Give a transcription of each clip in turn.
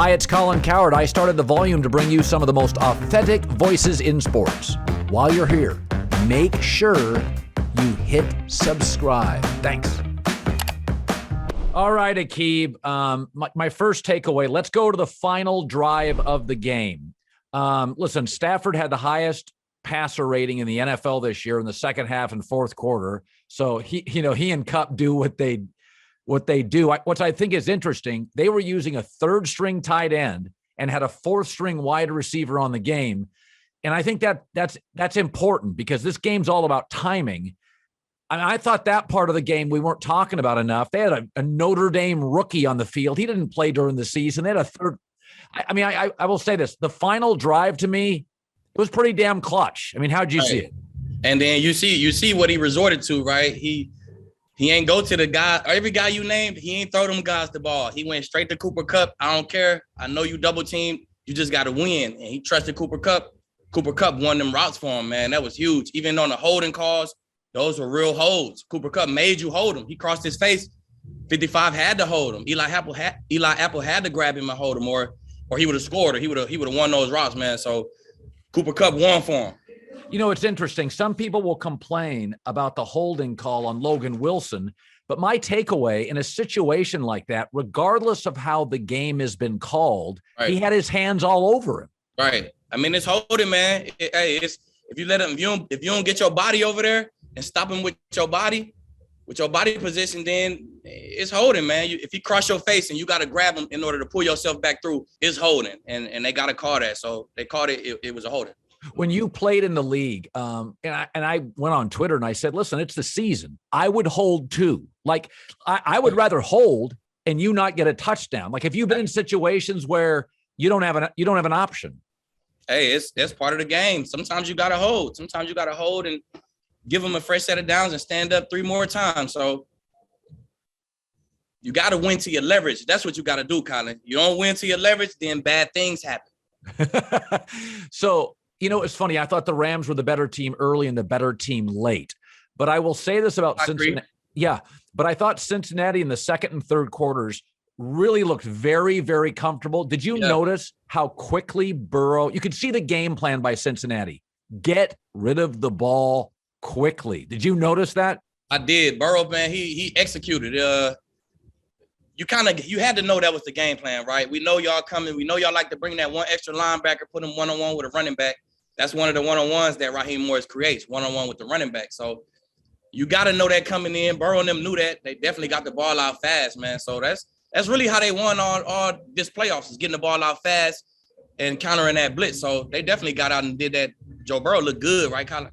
Hi, it's Colin Cowherd. I started The Volume to bring you some of the most authentic voices in sports. While you're here, make sure you hit subscribe. Thanks. All right, Aqib. My first takeaway, let's go to the final drive of the game. Listen, Stafford had the highest passer rating in the NFL this year in the second half and fourth quarter. So he and Kupp do what they do. What I think is interesting, they were using a third string tight end and had a fourth string wide receiver on the game. And I think that's important because this game's all about timing. And I thought that part of the game we weren't talking about enough. They had a Notre Dame rookie on the field. He didn't play during the season. They had a third. I will say this. The final drive to me, it was pretty damn clutch. I mean, how'd you see it? And then you see what he resorted to, right? He ain't go to the guy, every guy you named, he ain't throw them guys the ball. He went straight to Cooper Kupp. I don't care. I know you double teamed. You just got to win. And he trusted Cooper Kupp. Cooper Kupp won them routes for him, man. That was huge. Even on the holding calls, those were real holds. Cooper Kupp made you hold him. He crossed his face. 55 had to hold him. Eli Apple had to grab him and hold him, or he would have scored, or he would have won those routes, man. So Cooper Kupp won for him. You know, it's interesting. Some people will complain about the holding call on Logan Wilson, but my takeaway in a situation like that, regardless of how the game has been called, right, he had his hands all over him. Right. I mean, it's holding, man. If you let him, if you don't get your body over there and stop him with your body position, then it's holding, man. If he cross your face and you got to grab him in order to pull yourself back through, it's holding, and they got to call that. So they called it. It was a holding. When you played in the league, and I went on Twitter and I said, listen, it's the season. I would hold too. Like I would rather hold and you not get a touchdown. Like if you've been in situations where you don't have an option. Hey, that's part of the game. Sometimes you got to hold. Sometimes you got to hold and give them a fresh set of downs and stand up 3 more times. So you got to win to your leverage. That's what you got to do, Colin. You don't win to your leverage, then bad things happen. So, you know, it's funny. I thought the Rams were the better team early and the better team late. But I will say this about Cincinnati. Yeah, but I thought Cincinnati in the second and third quarters really looked very, very comfortable. Did you notice how quickly Burrow – you could see the game plan by Cincinnati. Get rid of the ball quickly. Did you notice that? I did. Burrow, man, he executed. You had to know that was the game plan, right? We know y'all coming. We know y'all like to bring that one extra linebacker, put him one-on-one with a running back. That's one of the one-on-ones that Raheem Morris creates, one-on-one with the running back. So you got to know that coming in. Burrow and them knew that. They definitely got the ball out fast, man. So that's really how they won all this playoffs, is getting the ball out fast and countering that blitz. So they definitely got out and did that. Joe Burrow looked good, right, Colin?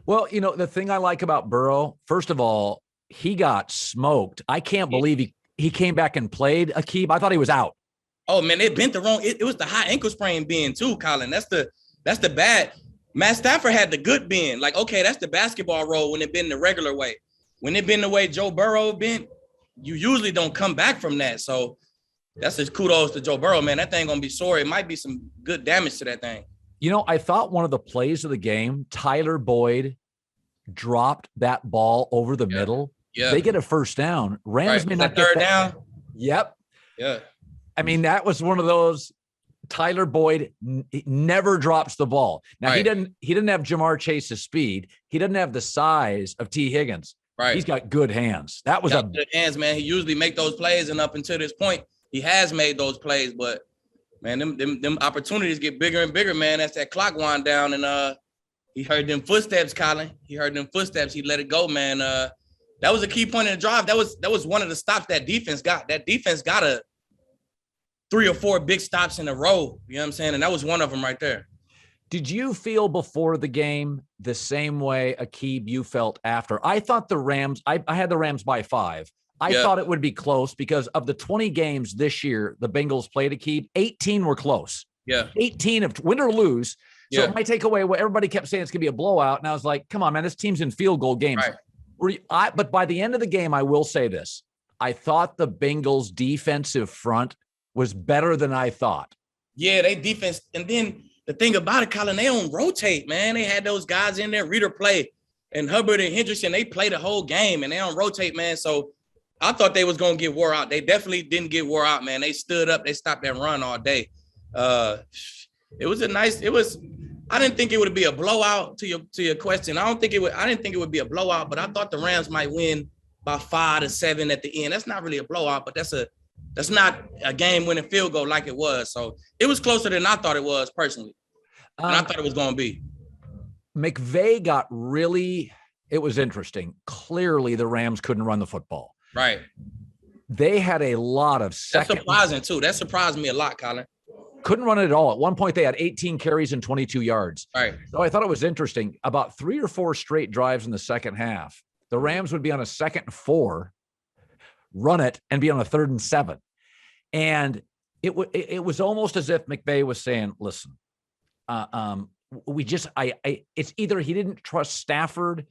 Well, you know, the thing I like about Burrow, first of all, he got smoked. I can't believe he came back and played, Aqib. I thought he was out. Oh, man, they bent the wrong. It was the high ankle sprain bend too, Colin. That's the bad. Matt Stafford had the good bend. Like, okay, that's the basketball roll when it bend the regular way. When it bend the way Joe Burrow bent, you usually don't come back from that. So that's just kudos to Joe Burrow, man. That thing gonna be sore. It might be some good damage to that thing. You know, I thought one of the plays of the game, Tyler Boyd dropped that ball over the middle. Yeah. They get a first down. Rams may not get third down. Yep. Yeah. I mean, that was one of those. Tyler Boyd never drops the ball. Now he didn't have Jamar Chase's speed. He doesn't have the size of T. Higgins. Right. He's got good hands. That was good hands, man. He usually make those plays, and up until this point, he has made those plays. But man, them opportunities get bigger and bigger, man. As that clock wind down, and he heard them footsteps, Colin. He heard them footsteps. He let it go, man. That was a key point in the drive. That was one of the stops that defense got. That defense got 3 or 4 big stops in a row. You know what I'm saying? And that was one of them right there. Did you feel before the game the same way, Aqib, you felt after? I thought the Rams, I had the Rams by 5. I thought it would be close because of the 20 games this year the Bengals played, Aqib, 18 were close. Yeah. 18 of win or lose. So my takeaway, what everybody kept saying, it's going to be a blowout. And I was like, come on, man, this team's in field goal games. Right. But by the end of the game, I will say this. I thought the Bengals defensive front was better than I thought. Yeah, they defense. And then the thing about it, Colin, they don't rotate, man. They had those guys in there, Reader play, and Hubbard and Hendrickson, they play the whole game, and they don't rotate, man. So I thought they was gonna get wore out. They definitely didn't get wore out, man. They stood up, they stopped that run all day. It was I didn't think it would be a blowout to your question. I didn't think it would be a blowout, but I thought the Rams might win by 5-7 at the end. That's not really a blowout, but that's not a game-winning field goal like it was. So it was closer than I thought it was personally. And I thought it was gonna be. McVay it was interesting. Clearly the Rams couldn't run the football. Right. They had a lot of That's surprising too. That surprised me a lot, Colin. Couldn't run it at all. At one point, they had 18 carries and 22 yards. Right. So I thought it was interesting. About 3 or 4 straight drives in the second half, the Rams would be on a 2nd and 4, run it, and be on a 3rd and 7. And it was almost as if McVay was saying, listen, it's either he didn't trust Stafford.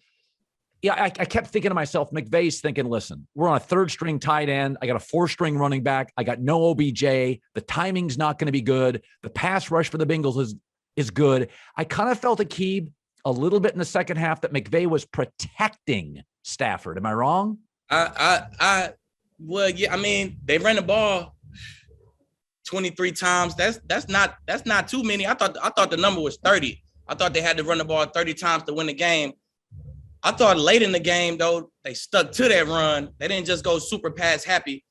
Yeah, I kept thinking to myself, McVay's thinking, listen, we're on a 3rd-string tight end. I got a 4th-string running back. I got no OBJ. The timing's not going to be good. The pass rush for the Bengals is good. I kind of felt Aqib a little bit in the second half that McVay was protecting Stafford. Am I wrong? Well, yeah, I mean, they ran the ball 23 times. That's not too many. I thought the number was 30. I thought they had to run the ball 30 times to win the game. I thought late in the game, though, they stuck to that run. They didn't just go super pass happy.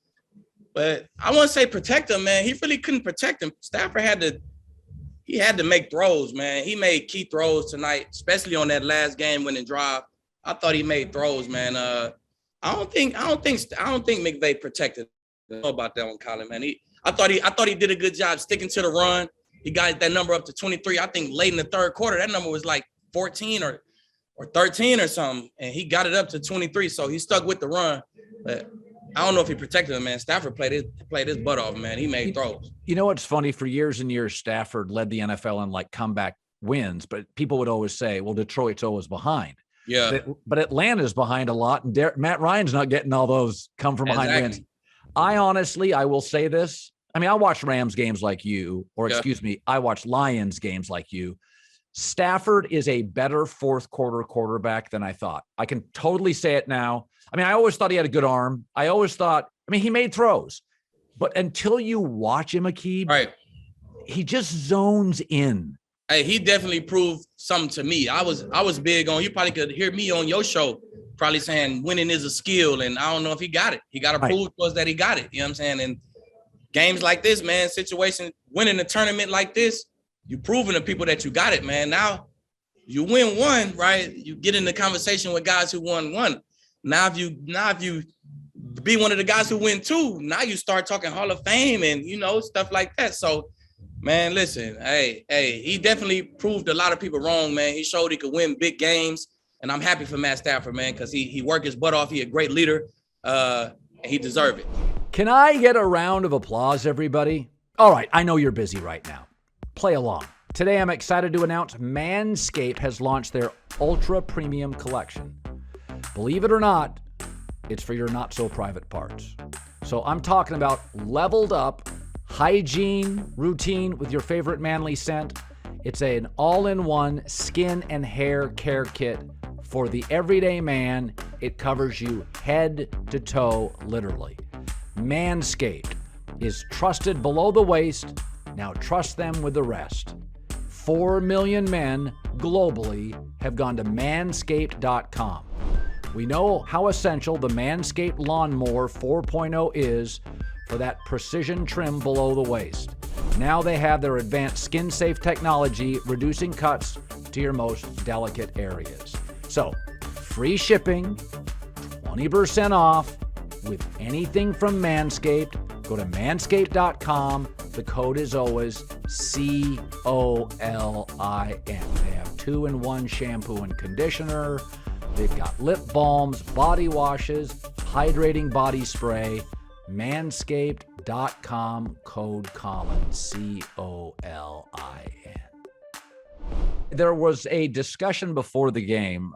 But I want to say protect him, man. He really couldn't protect him. Stafford had to make throws, man. He made key throws tonight, especially on that last game-winning drive. I thought he made throws, man. I don't think McVay protected him. I don't know about that one, Colin, man. I thought he did a good job sticking to the run. He got that number up to 23. I think late in the third quarter, that number was like 14 or 13 or something, and he got it up to 23, so he stuck with the run. But I don't know if he protected him, man. Stafford played his butt off, man. He made throws. You know what's funny? For years and years, Stafford led the NFL in like comeback wins, but people would always say, well, Detroit's always behind. Yeah. But Atlanta's behind a lot, and Matt Ryan's not getting all those come from behind wins. I will say this. I mean, I watch Rams games like you, I watch Lions games like you. Stafford is a better 4th quarter quarterback than I thought. I can totally say it now. I mean, I always thought he had a good arm. He made throws. But until you watch him, Aqib, right, he just zones in. Hey, he definitely proved something to me. I was big on, you probably could hear me on your show probably saying winning is a skill, and I don't know if he got it. He got to prove to us that he got it. You know what I'm saying? And games like this, man, winning a tournament like this, you proving to people that you got it, man. Now you win one, right? You get in the conversation with guys who won one. Now if you be one of the guys who win 2, now you start talking Hall of Fame and stuff like that. So, man, listen, hey, he definitely proved a lot of people wrong, man. He showed he could win big games, and I'm happy for Matt Stafford, man, because he worked his butt off. He a great leader, and he deserved it. Can I get a round of applause, everybody? All right, I know you're busy right now. Play along. Today, I'm excited to announce Manscaped has launched their Ultra Premium Collection. Believe it or not, it's for your not-so-private parts. So I'm talking about leveled up hygiene routine with your favorite manly scent. It's an all-in-one skin and hair care kit for the everyday man. It covers you head to toe, literally. Manscaped is trusted below the waist. Now trust them with the rest. 4 million men globally have gone to manscaped.com. We know how essential the Manscaped Lawnmower 4.0 is for that precision trim below the waist. Now they have their advanced skin-safe technology, reducing cuts to your most delicate areas. So, free shipping, 20% off with anything from Manscaped. Go to manscaped.com. The code is always COLIN. They have 2-in-1 shampoo and conditioner. They've got lip balms, body washes, hydrating body spray. Manscaped.com, code Colin, COLIN. There was a discussion before the game.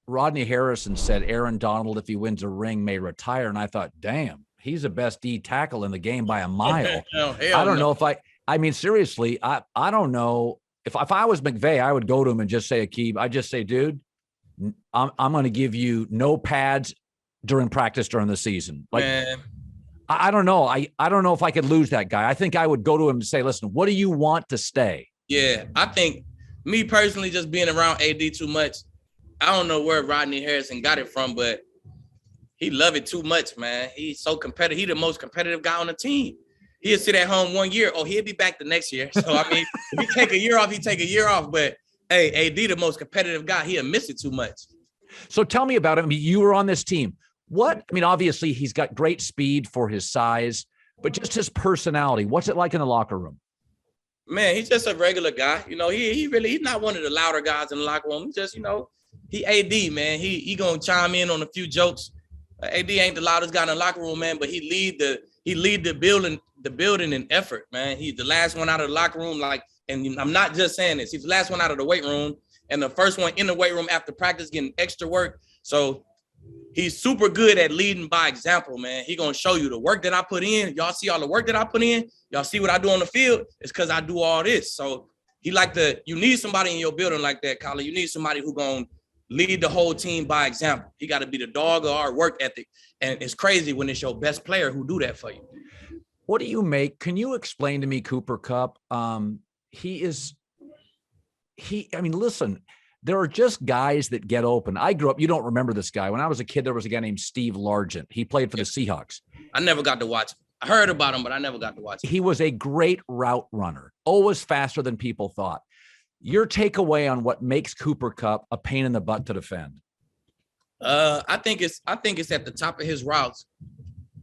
Rodney Harrison said Aaron Donald, if he wins a ring, may retire. And I thought, damn, he's the best D tackle in the game by a mile. I don't know if I mean, seriously, I don't know. If I was McVay, I would go to him and just say, Aqib, I just say, dude, I'm going to give you no pads during practice during the season. Like, Man, I don't know. I don't know if I could lose that guy. I think I would go to him and say, listen, what do you want to stay? yeah, I think me personally, just being around AD too much, I don't know where Rodney Harrison got it from, but he love it too much, man. He's so competitive. He the most competitive guy on the team. He'll sit at home 1 year. Oh, he'll be back the next year. So, I mean, if he take a year off, he take a year off. But, hey, AD the most competitive guy. He'll miss it too much. So tell me about him. I mean, you were on this team. Obviously, he's got great speed for his size, but just his personality. What's it like in the locker room? Man, he's just a regular guy. You know, he's not one of the louder guys in the locker room. He just, he AD, man. He gonna chime in on a few jokes. AD ain't the loudest guy in the locker room, man, but he lead the building in effort, man. He's the last one out of the locker room, and I'm not just saying this. He's the last one out of the weight room and the first one in the weight room after practice getting extra work. So he's super good at leading by example, man. He gonna show you the work that I put in. Y'all see all the work that I put in. Y'all see what I do on the field. It's because I do all this. So you need somebody in your building like that, Colin. You need somebody who gonna lead the whole team by example. He got to be the dog of our work ethic. And it's crazy when it's your best player who do that for you. What do you make? Can you explain to me Cooper Kupp? Listen, there are just guys that get open. I grew up, you don't remember this guy. When I was a kid, there was a guy named Steve Largent. He played for the Seahawks. I never got to watch him. I heard about him, but I never got to watch him. He was a great route runner, always faster than people thought. Your takeaway on what makes Cooper Kupp a pain in the butt to defend? I think it's at the top of his routes.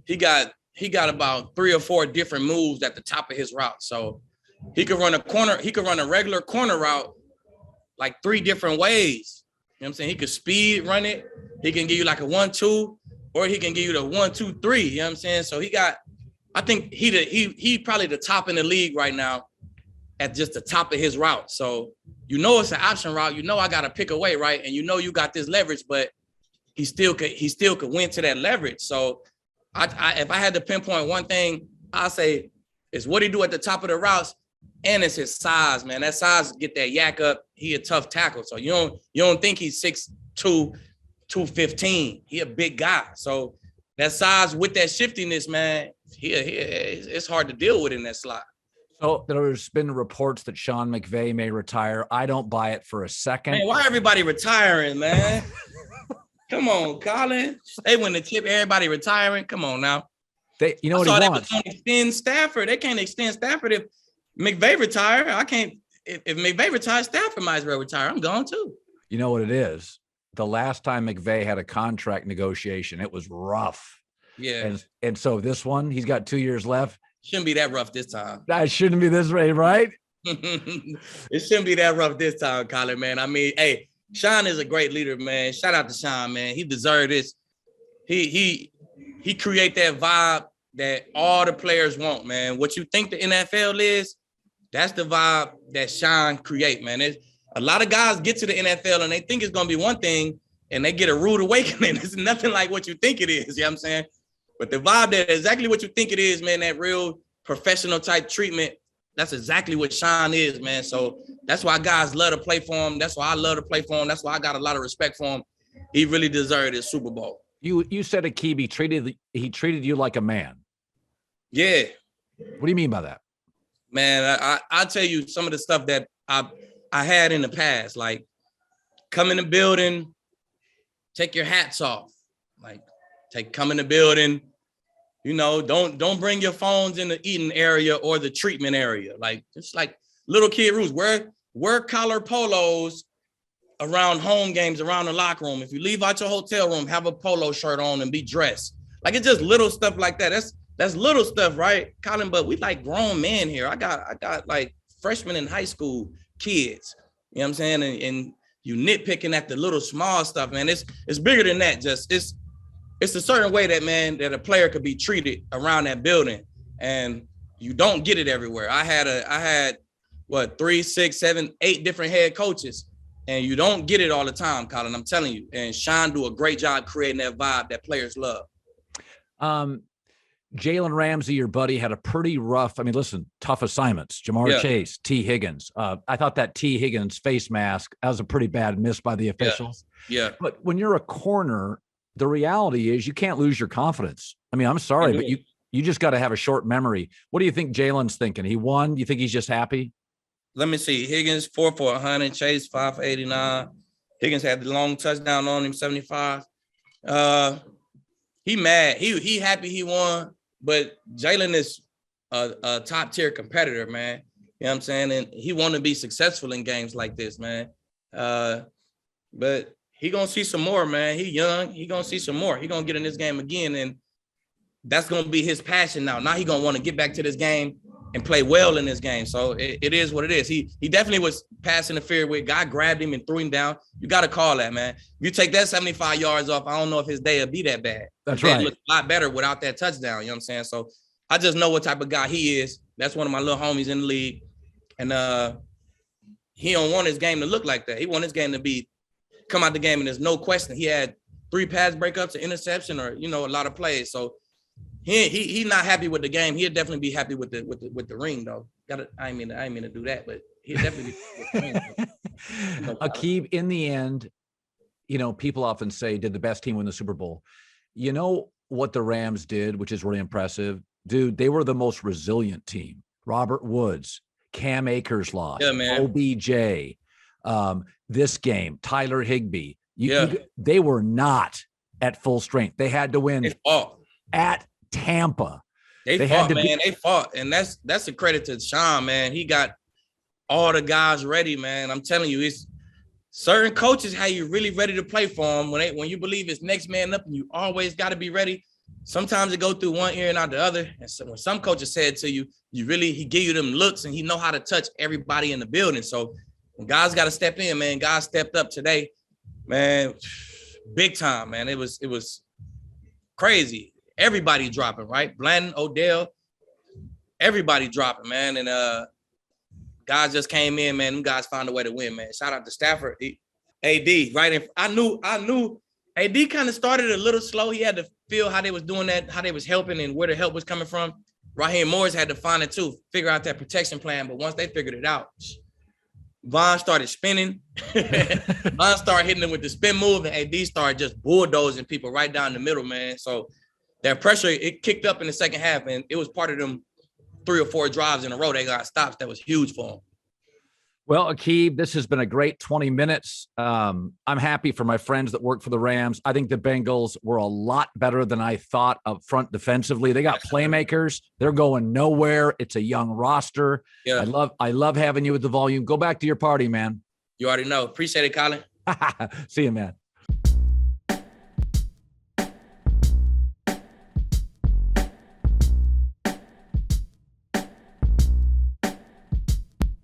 He got about 3 or 4 different moves at the top of his route. So he could run a corner. He could run a regular corner route like 3 different ways. You know what I'm saying? He could speed run it. He can give you like a 1-2, or he can give you the 1-2-3. You know what I'm saying? So I think he probably the top in the league right now at just the top of his route. So it's an option route. I got to pick away, right? And you got this leverage, but he still could win to that leverage. So if I had to pinpoint one thing, I'll say it's what he do at the top of the routes, and it's his size, man. That size get that yak up. He a tough tackle. So you don't think he's 6'2", 215. He a big guy. So that size with that shiftiness, man, it's hard to deal with in that slot. So there's been reports that Sean McVay may retire. I don't buy it for a second. Man, why everybody retiring, man? Come on, Colin. They win the chip. Everybody retiring. Come on now. What he wants. They was going to extend Stafford. They can't extend Stafford if McVay retire. I can't. If McVay retires, Stafford might as well retire. I'm gone too. You know what it is? The last time McVay had a contract negotiation, it was rough. Yeah. And so this one, he's got 2 years left. Shouldn't be that rough this time. That shouldn't be this way, right? It shouldn't be that rough this time, Colin, man. I mean, hey, Sean is a great leader, man. Shout out to Sean, man. He deserved this. He create that vibe that all the players want, man. What you think the NFL is, that's the vibe that Sean create, man. A lot of guys get to the NFL and they think it's going to be one thing and they get a rude awakening. It's nothing like what you think it is, you know what I'm saying? But the vibe that exactly what you think it is, man, that real professional type treatment, that's exactly what Sean is, man. So that's why guys love to play for him. That's why I love to play for him. That's why I got a lot of respect for him. He really deserved his Super Bowl. You said Aqib, he treated you like a man. Yeah. What do you mean by that? Man, I'll tell you some of the stuff that I had in the past, like come in the building, take your hats off, come in the building, don't bring your phones in the eating area or the treatment area. Like, it's like little kid rules. Wear collar polos around home games, around the locker room. If you leave out your hotel room, have a polo shirt on and be dressed. Like, it's just little stuff like that. That's little stuff, right, Colin? But we like grown men here. I got like freshmen in high school kids. You know what I'm saying? And you nitpicking at the little small stuff, man. It's bigger than that. It's a certain way that a player could be treated around that building, and you don't get it everywhere. I had 3, 6, 7, 8 different head coaches, and you don't get it all the time, Colin. I'm telling you. And Sean do a great job creating that vibe that players love. Jalen Ramsey, your buddy, had a pretty rough, tough assignments. Jamar Chase, T. Higgins. I thought that T. Higgins face mask, that was a pretty bad miss by the officials. Yeah. But when you're a corner, the reality is you can't lose your confidence. I mean, I'm sorry, but you just got to have a short memory. What do you think Jalen's thinking? He won? Do you think he's just happy? Let me see. Higgins 4 for 100. Chase 5 for 89. Higgins had the long touchdown on him, 75. He mad. He happy he won, but Jalen is a top tier competitor, man. You know what I'm saying? And he want to be successful in games like this, man. But he gonna see some more, man. He young. He gonna see some more. He gonna get in this game again, and that's gonna be his passion now. Now he gonna want to get back to this game and play well in this game. So it is what it is. He definitely was pass interfered with. Guy grabbed him and threw him down. You got to call that, man. If you take that 75 yards off, I don't know if his day will be that bad. That's right. It looked a lot better without that touchdown. You know what I'm saying? So I just know what type of guy he is. That's one of my little homies in the league. And he don't want his game to look like that. He want his game to come out the game, and there's no question. He had 3 pass breakups, an interception, or a lot of plays. So he not happy with the game. He'll definitely be happy with the ring, though. I ain't mean to do that, but he'll definitely be happy with the ring. No Aqib, in the end, people often say, did the best team win the Super Bowl? You know what the Rams did, which is really impressive? Dude, they were the most resilient team. Robert Woods, Cam Akers lost, OBJ, this game, Tyler Higbee. They were not at full strength. They had to win at Tampa. They fought, man. They fought. And that's a credit to Sean, man. He got all the guys ready, man. I'm telling you, it's certain coaches how you really ready to play for them. When you believe it's next man up and you always got to be ready. Sometimes it go through one ear and out the other. And so when some coaches said to you, he give you them looks and he know how to touch everybody in the building. So when guys got to step in, man, guys stepped up today, man, big time, man. It was crazy. Everybody dropping, right? Blandon, Odell, everybody dropping, man. And guys just came in, man. Them guys found a way to win, man. Shout out to Stafford, AD, right? I knew AD kind of started a little slow. He had to feel how they was doing that, how they was helping and where the help was coming from. Raheem Morris had to find it too, figure out that protection plan. But once they figured it out, Von started spinning. Von started hitting them with the spin move, and AD started just bulldozing people right down the middle, man. So that pressure, it kicked up in the second half, and it was part of them 3 or 4 drives in a row. They got stops that was huge for them. Well, Aqib, this has been a great 20 minutes. I'm happy for my friends that work for the Rams. I think the Bengals were a lot better than I thought up front defensively. They got playmakers. They're going nowhere. It's a young roster. Yeah. I love having you with the volume. Go back to your party, man. You already know. Appreciate it, Colin. See you, man.